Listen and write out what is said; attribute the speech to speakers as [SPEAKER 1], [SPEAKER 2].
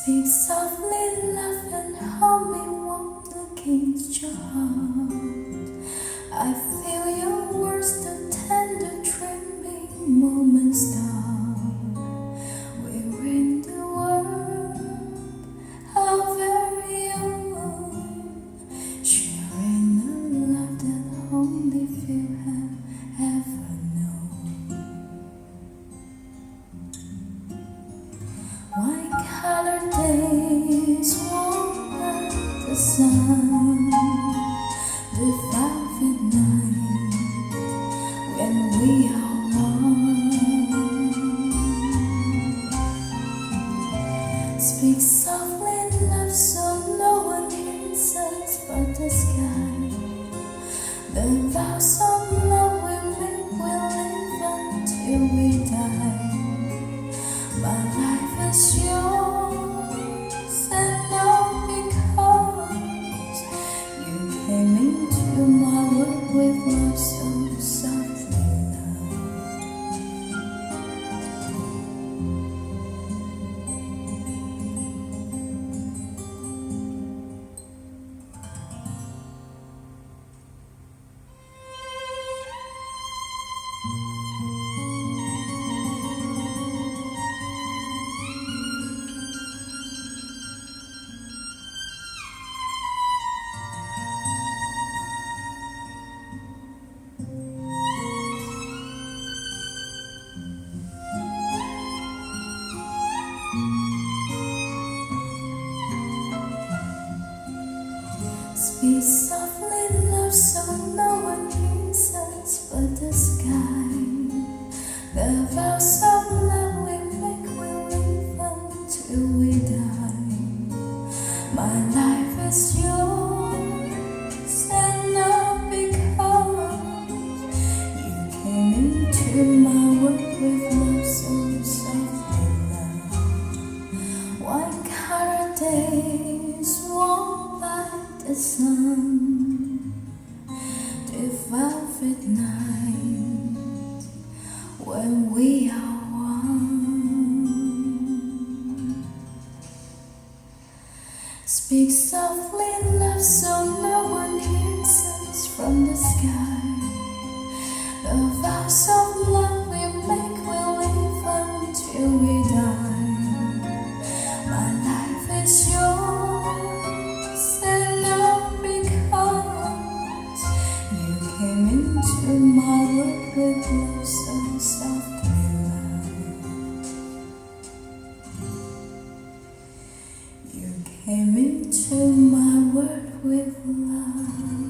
[SPEAKER 1] Speak softly, love, and hold me warm against your heart. I feel your words, the tender, trembling moments start. We're in the world, our very own, sharing a love that only few have ever known. White-colored days warm like the sun, the velvet night when we are one. Speak softly, love, so no one hears us but the sky. The vows of love we make will live until we die. My life is yours, and all because you came into my world with love so softly, love. Speak softly, love, so no one hears us but the sky. The vows of love we make will live until we die. My life is yours, and all because you came into my world with love so softly, love. White-colored days warm like the sun, the velvet night when we are one. Speak softly, love, so no one hears us from the sky. The vows of love we make will live until we die. My life is yours, and all because you came into my world with love so softly, love. You came into my world with love.